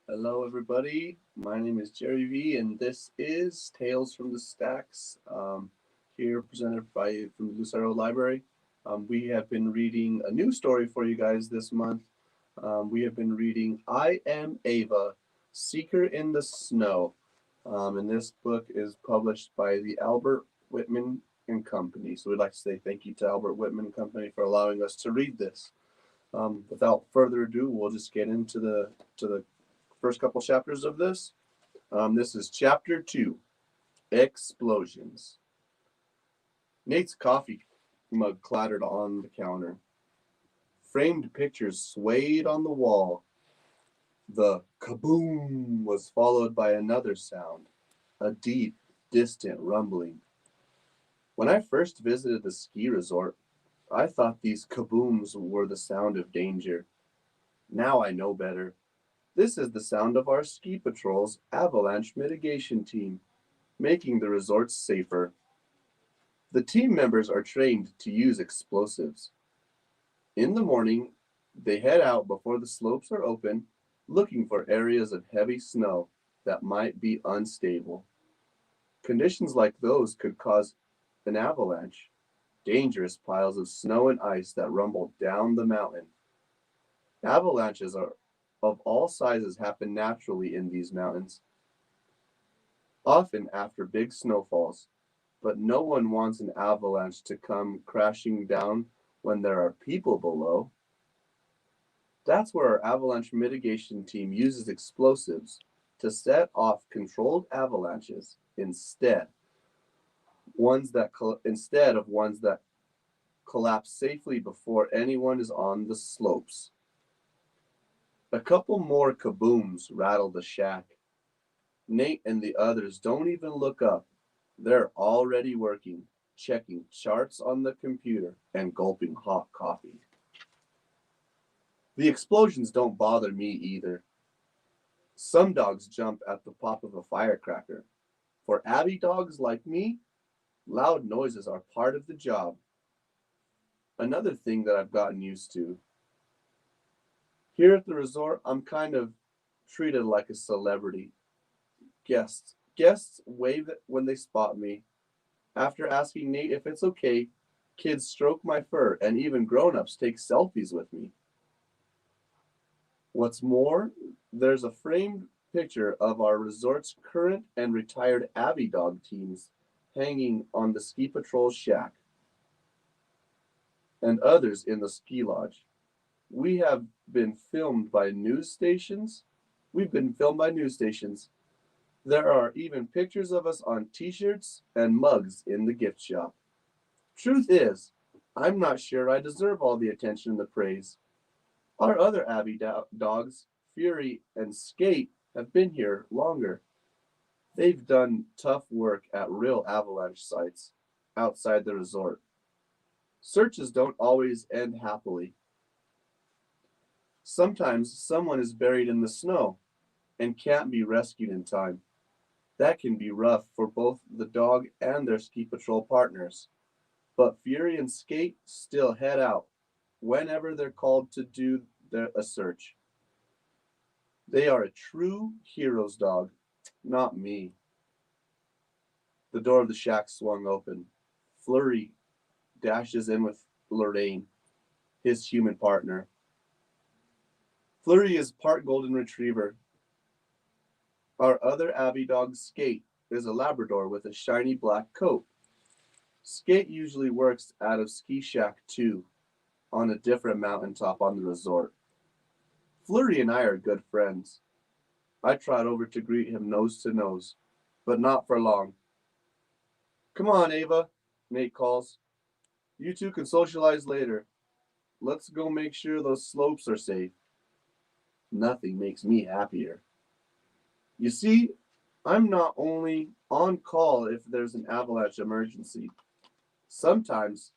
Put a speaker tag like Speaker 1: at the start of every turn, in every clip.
Speaker 1: Hello, everybody. My name is Jerry V, and this is Tales from the Stacks. Here, presented by from the Lucero Library. We have been reading a new story for you guys this month. We have been reading "I Am Ava, Seeker in the Snow," and this book is published by the Albert Whitman and Company. So we'd like to say thank you to Albert Whitman and Company for allowing us to read this. Without further ado, we'll just get into the first couple chapters of this. This is chapter 2, Explosions. Nate's coffee mug clattered on the counter. Framed pictures swayed on the wall. The kaboom was followed by another sound, a deep, distant rumbling. When I first visited the ski resort, I thought these kabooms were the sound of danger. Now I know better. This is the sound of our ski patrol's avalanche mitigation team, making the resorts safer. The team members are trained to use explosives. In the morning, they head out before the slopes are open, looking for areas of heavy snow that might be unstable. Conditions like those could cause an avalanche, dangerous piles of snow and ice that rumble down the mountain. Avalanches are of all sizes happen naturally in these mountains, often after big snowfalls, but no one wants an avalanche to come crashing down when there are people below. That's where our avalanche mitigation team uses explosives to set off controlled avalanches instead of ones that collapse safely before anyone is on the slopes. A couple more kabooms rattle the shack. Nate and the others don't even look up. They're already working, checking charts on the computer and gulping hot coffee. The explosions don't bother me either. Some dogs jump at the pop of a firecracker. For Abbey dogs like me, loud noises are part of the job. Another thing that I've gotten used to. Here at the resort, I'm kind of treated like a celebrity. Guests wave when they spot me. After asking Nate if it's okay, kids stroke my fur and even grown-ups take selfies with me. What's more, there's a framed picture of our resort's current and retired Abbey Dog teams hanging on the ski patrol shack and others in the ski lodge. We have been filmed by news stations. We've been filmed by news stations. There are even pictures of us on t-shirts and mugs in the gift shop. Truth is, I'm not sure I deserve all the attention and the praise. Our other dogs, Fury and Skate, have been here longer. They've done tough work at real avalanche sites outside the resort. Searches don't always end happily. Sometimes someone is buried in the snow and can't be rescued in time. That can be rough for both the dog and their ski patrol partners. But Fury and Skate still head out whenever they're called to do a search. They are a true hero's dog, not me. The door of the shack swung open. Flurry dashes in with Lorraine, his human partner. Flurry is part golden retriever. Our other Abbey dog, Skate, is a Labrador with a shiny black coat. Skate usually works out of Ski Shack 2 on a different mountaintop on the resort. Flurry and I are good friends. I trot over to greet him nose to nose, but not for long. Come on, Ava, Nate calls. You two can socialize later. Let's go make sure those slopes are safe. Nothing makes me happier. You see, I'm not only on call if there's an avalanche emergency. Sometimes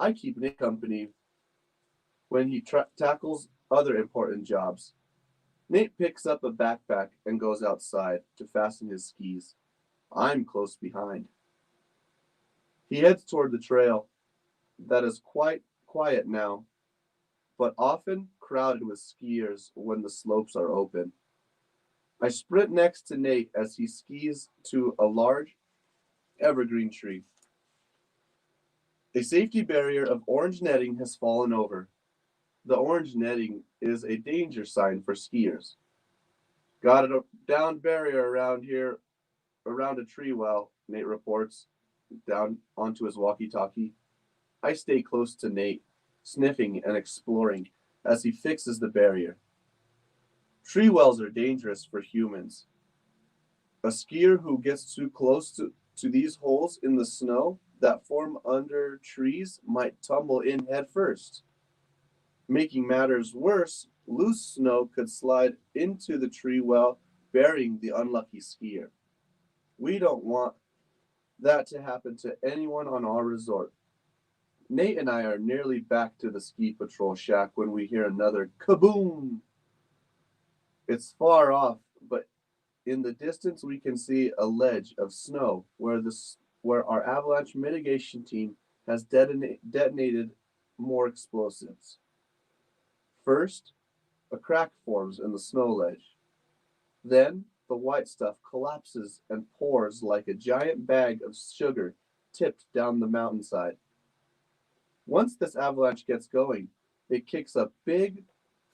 Speaker 1: I keep Nick company when he tackles other important jobs. Nate picks up a backpack and goes outside to fasten his skis. I'm close behind. He heads toward the trail that is quite quiet now, but often crowded with skiers when the slopes are open. I sprint next to Nate as he skis to a large evergreen tree. A safety barrier of orange netting has fallen over. The orange netting is a danger sign for skiers. Got a down barrier around here, around a tree well, Nate reports, down onto his walkie talkie. I stay close to Nate, sniffing and exploring as he fixes the barrier. Tree wells are dangerous for humans. A skier who gets too close to these holes in the snow that form under trees might tumble in head first. Making matters worse, loose snow could slide into the tree well, burying the unlucky skier. We don't want that to happen to anyone on our resort. Nate and I are nearly back to the ski patrol shack when we hear another kaboom. It's far off, but in the distance we can see a ledge of snow where our avalanche mitigation team has detonated more explosives. First, a crack forms in the snow ledge. Then, the white stuff collapses and pours like a giant bag of sugar tipped down the mountainside. Once this avalanche gets going, it kicks up big,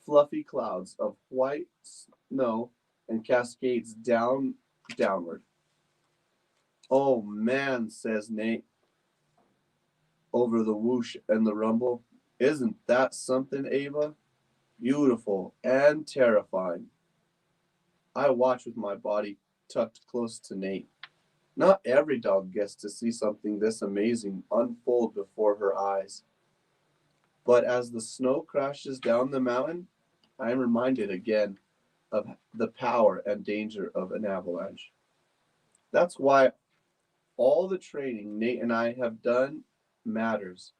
Speaker 1: fluffy clouds of white snow and cascades downward. Oh man, says Nate over the whoosh and the rumble. Isn't that something, Ava? Beautiful and terrifying. I watch with my body tucked close to Nate. Not every dog gets to see something this amazing unfold before her eyes. But as the snow crashes down the mountain, I am reminded again of the power and danger of an avalanche. That's why all the training Nate and I have done matters.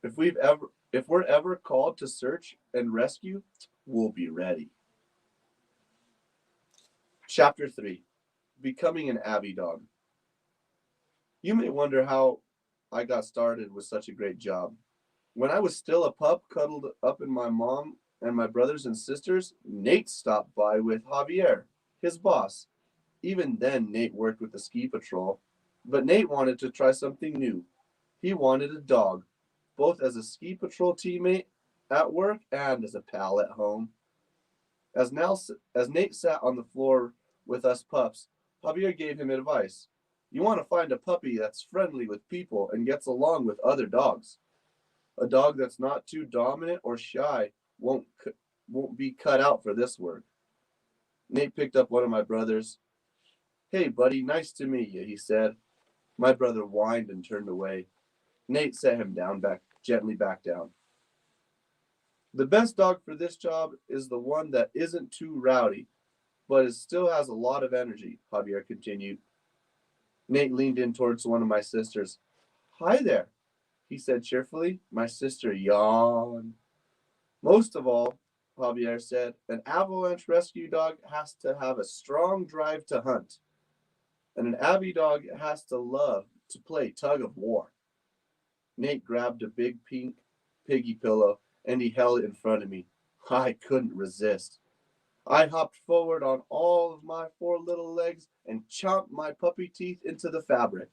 Speaker 1: If we're ever called to search and rescue, we'll be ready. Chapter 3: Becoming an Abbey Dog. You may wonder how I got started with such a great job. When I was still a pup cuddled up in my mom and my brothers and sisters, Nate stopped by with Javier, his boss. Even then, Nate worked with the ski patrol, but Nate wanted to try something new. He wanted a dog, both as a ski patrol teammate at work and as a pal at home. As Nate sat on the floor with us pups, Javier gave him advice. You want to find a puppy that's friendly with people and gets along with other dogs. A dog that's not too dominant or shy won't be cut out for this work. Nate picked up one of my brothers. Hey, buddy, nice to meet you, he said. My brother whined and turned away. Nate set him down gently back down. The best dog for this job is the one that isn't too rowdy, but it still has a lot of energy, Javier continued. Nate leaned in towards one of my sisters. Hi there, he said cheerfully. My sister yawned. Most of all, Javier said, an avalanche rescue dog has to have a strong drive to hunt, and an Abbey dog has to love to play tug of war. Nate grabbed a big pink piggy pillow and he held it in front of me. I couldn't resist. I hopped forward on all of my four little legs and chomped my puppy teeth into the fabric.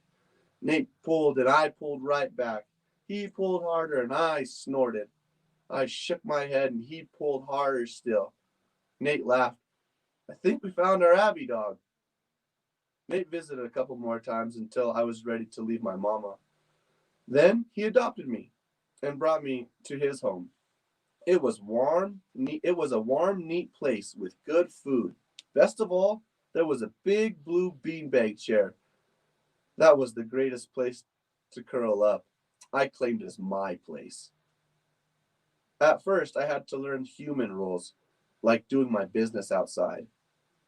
Speaker 1: Nate pulled and I pulled right back. He pulled harder and I snorted. I shook my head and he pulled harder still. Nate laughed. I think we found our Abbey dog. Nate visited a couple more times until I was ready to leave my mama. Then he adopted me and brought me to his home. It was a warm, neat place with good food. Best of all, there was a big blue beanbag chair. That was the greatest place to curl up. I claimed it as my place. At first, I had to learn human rules, like doing my business outside.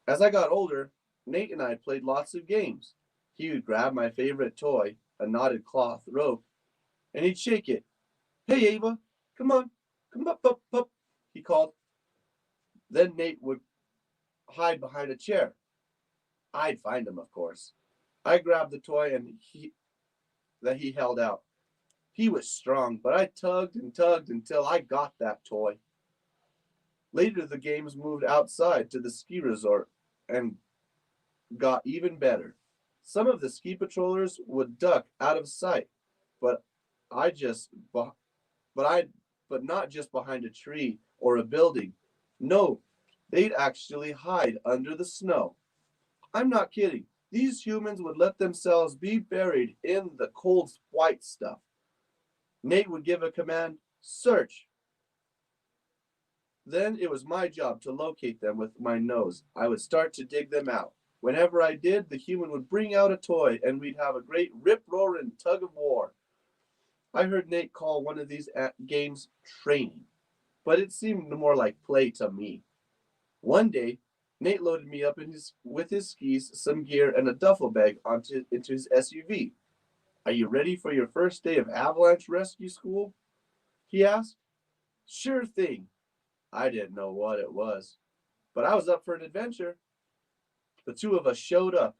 Speaker 1: As I got older, Nate and I played lots of games. He would grab my favorite toy, a knotted cloth rope, and he'd shake it. Hey, Ava, come on, come up, he called. Then Nate would hide behind a chair. I'd find him, of course. I grabbed the toy that he held out. He was strong, but I tugged and tugged until I got that toy. Later, the games moved outside to the ski resort and got even better. Some of the ski patrollers would duck out of sight, but I just but I but not just behind a tree or a building. No, they'd actually hide under the snow. I'm not kidding. These humans would let themselves be buried in the cold white stuff. Nate would give a command, search. Then it was my job to locate them with my nose. I would start to dig them out. Whenever I did, the human would bring out a toy and we'd have a great rip-roaring tug of war. I heard Nate call one of these games training, but it seemed more like play to me. One day, Nate loaded me up with his skis, some gear, and a duffel bag into his SUV. Are you ready for your first day of avalanche rescue school? He asked. Sure thing. I didn't know what it was, but I was up for an adventure. The two of us showed up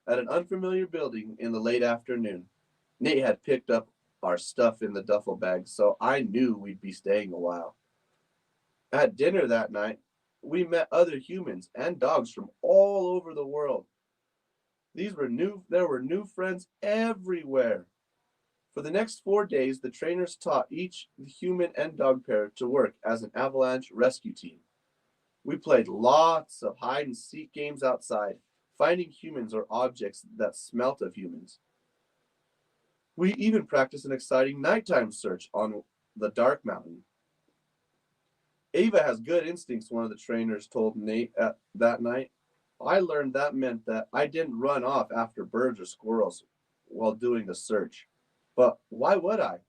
Speaker 1: at an unfamiliar building in the late afternoon. Nate had picked up our stuff in the duffel bag, so I knew we'd be staying a while. At dinner that night, we met other humans and dogs from all over the world. There were new friends everywhere. For the next 4 days, the trainers taught each human and dog pair to work as an avalanche rescue team. We played lots of hide and seek games outside, finding humans or objects that smelt of humans. We even practiced an exciting nighttime search on the dark mountain. Ava has good instincts, one of the trainers told Nate that night. I learned that meant that I didn't run off after birds or squirrels while doing the search. But why would I?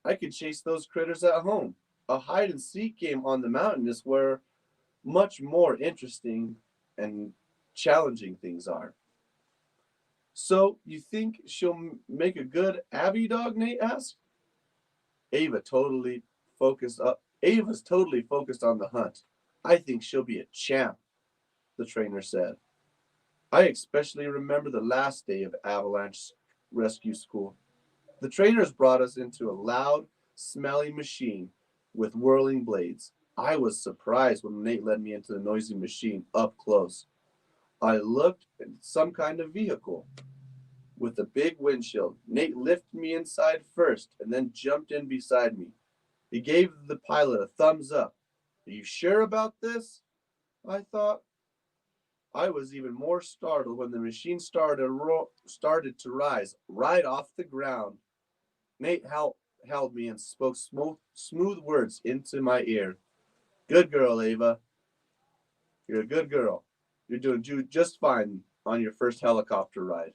Speaker 1: I could chase those critters at home. A hide and seek game on the mountain is where much more interesting and challenging things are. So, you think she'll make a good Abbey Dog? Nate asked. Ava totally Ava's totally focused on the hunt. I think she'll be a champ, the trainer said. I especially remember the last day of avalanche rescue school. The trainers brought us into a loud, smelly machine with whirling blades. I was surprised when Nate led me into the noisy machine up close. I looked at some kind of vehicle with a big windshield. Nate lifted me inside first and then jumped in beside me. He gave the pilot a thumbs up. Are you sure about this? I thought. I was even more startled when the machine started to rise right off the ground. Nate held me and spoke smooth words into my ear. Good girl, Ava. You're a good girl. You're doing just fine on your first helicopter ride.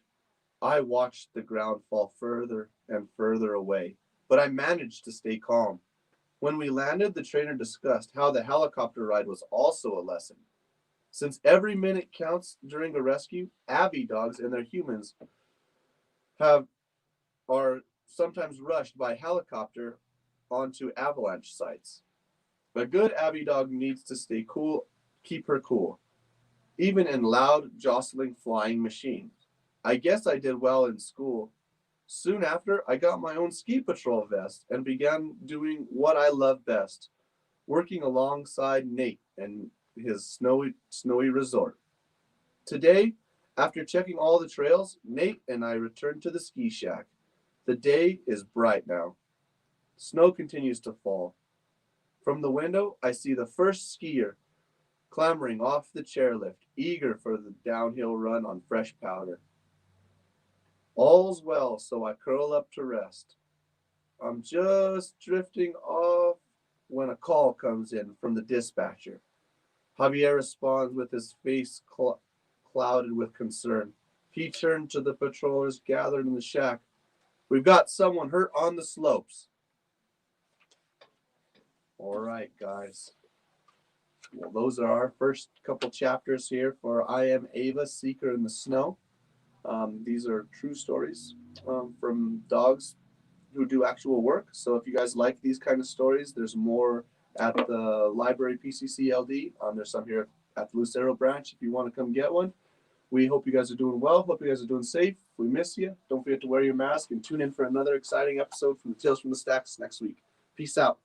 Speaker 1: I watched the ground fall further and further away, but I managed to stay calm. When we landed, the trainer discussed how the helicopter ride was also a lesson. Since every minute counts during a rescue, Abbey dogs and their humans are sometimes rushed by helicopter onto avalanche sites. A good Abbey dog needs to stay cool, keep her cool, even in loud, jostling flying machines. I guess I did well in school. Soon after, I got my own ski patrol vest and began doing what I love best, working alongside Nate and his snowy resort. Today, after checking all the trails, Nate and I returned to the ski shack. The day is bright now. Snow continues to fall. From the window, I see the first skier clambering off the chairlift, eager for the downhill run on fresh powder. All's well, so I curl up to rest. I'm just drifting off when a call comes in from the dispatcher. Javier responds with his face clouded with concern. He turned to the patrollers gathered in the shack. We've got someone hurt on the slopes. All right, guys. Well, those are our first couple chapters here for I Am Ava, Seeker in the Snow. These are true stories from dogs who do actual work. So if you guys like these kind of stories, there's more at the library PCCLD. There's some here at the Lucero branch if you want to come get one. We hope you guys are doing well. Hope you guys are doing safe. We miss you. Don't forget to wear your mask and tune in for another exciting episode from the Tales from the Stacks next week. Peace out.